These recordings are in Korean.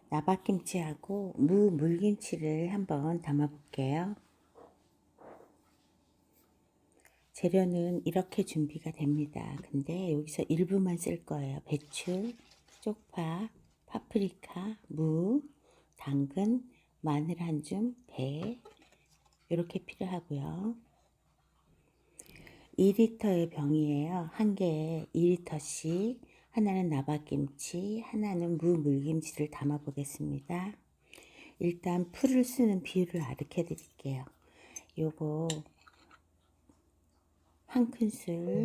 나박김치하고 무 물김치를 한번 담아 볼게요. 재료는 이렇게 준비가 됩니다. 근데 여기서 일부만 쓸 거예요. 배추, 쪽파, 파프리카, 무, 당근, 마늘 한 줌, 배 이렇게 필요하고요. 2리터의 병이에요. 한 개에 2리터씩. 하나는 나박김치, 하나는 무 물김치를 담아 보겠습니다. 일단 풀을 쓰는 비율을 가르쳐 드릴게요. 요거 한 큰술,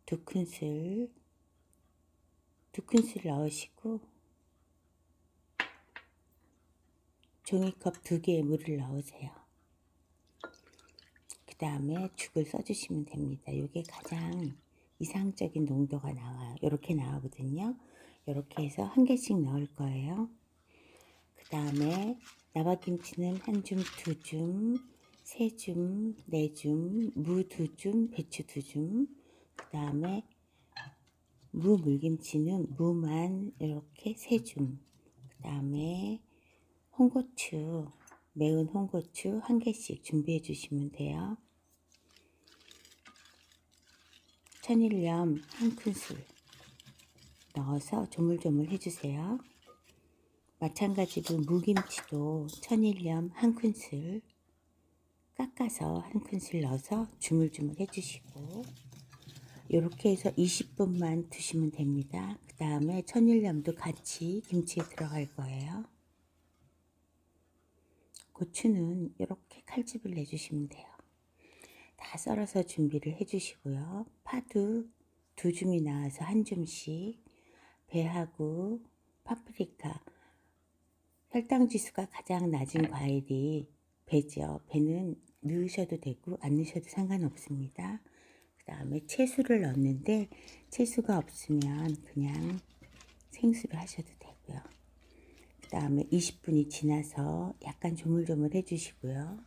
두 큰술 넣으시고 종이컵 2개의 물을 넣으세요. 그 다음에 죽을 써주시면 됩니다. 이게 가장 이상적인 농도가 나와요. 이렇게 나오거든요. 이렇게 해서 한 개씩 넣을 거예요. 그 다음에 나박김치는 한 줌, 두 줌, 세 줌, 네 줌, 무 두 줌, 배추 두 줌. 그 다음에 무 물김치는 무만 이렇게 세 줌. 그 다음에 홍고추, 매운 홍고추 한 개씩 준비해 주시면 돼요. 천일염 한 큰술 넣어서 조물조물 해주세요. 마찬가지로 무김치도 천일염 한 큰술 깎아서 한 큰술 넣어서 주물주물 해주시고 이렇게 해서 20분만 두시면 됩니다. 그 다음에 천일염도 같이 김치에 들어갈 거예요. 고추는 이렇게 칼집을 내주시면 돼요. 다 썰어서 준비를 해주시고요. 파도 두 줌이 나와서 한 줌씩, 배하고 파프리카, 혈당 지수가 가장 낮은 과일이 배죠. 배는 넣으셔도 되고 안 넣으셔도 상관없습니다. 그 다음에 채소를 넣는데 채소가 없으면 그냥 생수로 하셔도 되고요. 그 다음에 20분이 지나서 약간 조물조물 해주시고요.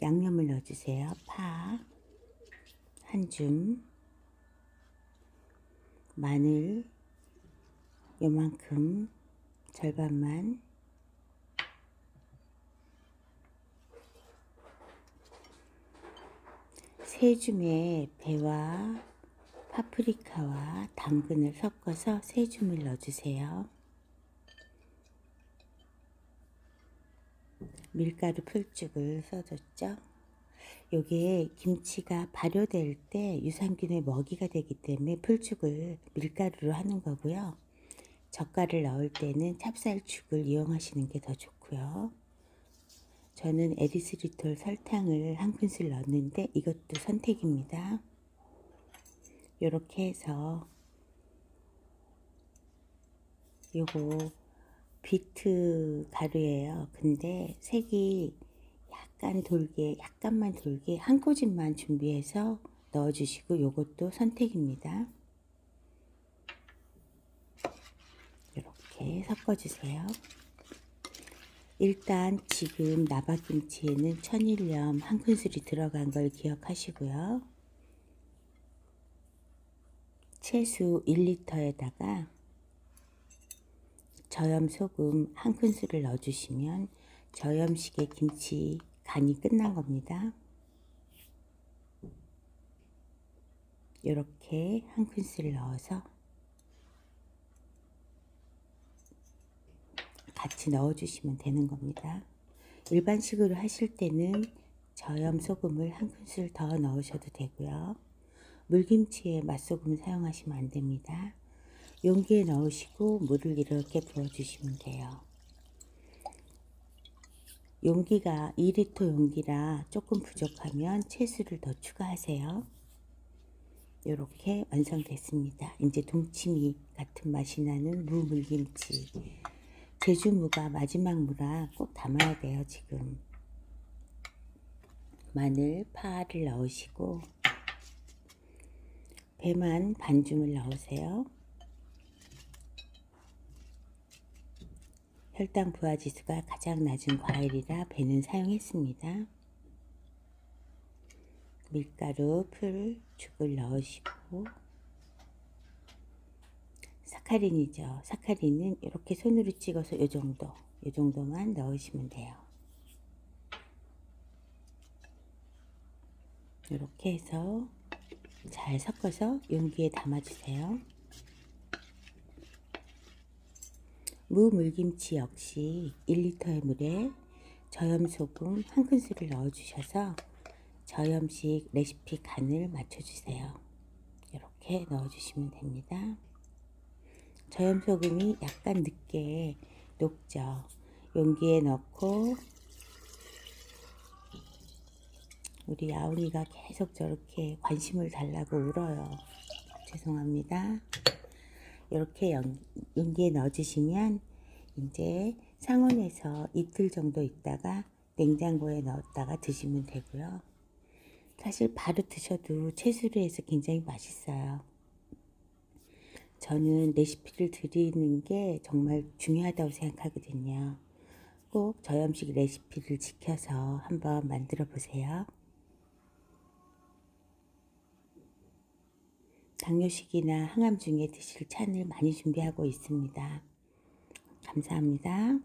양념을 넣어주세요. 파 한 줌, 마늘 요만큼 절반만, 세 줌의 배와 파프리카와 당근을 섞어서 세 줌을 넣어주세요. 밀가루 풀쭉을 써줬죠. 요게 김치가 발효될 때 유산균의 먹이가 되기 때문에 풀죽을 밀가루로 하는 거고요. 젓갈을 넣을 때는 찹쌀죽을 이용하시는 게 더 좋고요. 저는 에리스리톨 설탕을 한 큰술 넣었는데 이것도 선택입니다. 이렇게 해서 요거 비트 가루예요. 근데 색이 약간만 돌게 한 꼬집만 준비해서 넣어주시고 요것도 선택입니다. 이렇게 섞어주세요. 일단 지금 나박김치에는 천일염 한 큰술이 들어간 걸 기억하시고요. 채수 1리터에다가 저염 소금 한 큰술을 넣어주시면 저염식의 김치 간이 끝난 겁니다. 이렇게 한 큰술 넣어서 같이 넣어주시면 되는 겁니다. 일반식으로 하실 때는 저염 소금을 한 큰술 더 넣으셔도 되고요. 물김치에 맛소금 사용하시면 안 됩니다. 용기에 넣으시고 물을 이렇게 부어주시면 돼요. 용기가 2리터 용기라 조금 부족하면 채수를 더 추가하세요. 이렇게 완성됐습니다. 이제 동치미 같은 맛이 나는 무 물김치. 제주무가 마지막 무라 꼭 담아야 돼요. 지금 마늘, 파를 넣으시고 배만 반줌을 넣으세요. 혈당 부하지수가 가장 낮은 과일이라 배는 사용했습니다. 밀가루, 풀, 죽을 넣으시고 사카린이죠. 사카린은 이렇게 손으로 찍어서 요 정도만 넣으시면 돼요. 이렇게 해서 잘 섞어서 용기에 담아주세요. 무물김치 역시 1리터의 물에 저염소금 1큰술을 넣어주셔서 저염식 레시피 간을 맞춰주세요. 이렇게 넣어주시면 됩니다. 저염소금이 약간 늦게 녹죠. 용기에 넣고 우리 야옹이가 계속 저렇게 관심을 달라고 울어요. 죄송합니다. 이렇게 용기에 넣어주시면 이제 상온에서 이틀 정도 있다가 냉장고에 넣었다가 드시면 되고요. 사실 바로 드셔도 채소로 해서 굉장히 맛있어요. 저는 레시피를 드리는 게 정말 중요하다고 생각하거든요. 꼭 저염식 레시피를 지켜서 한번 만들어 보세요. 당뇨식이나 항암 중에 드실 찬을 많이 준비하고 있습니다. 감사합니다.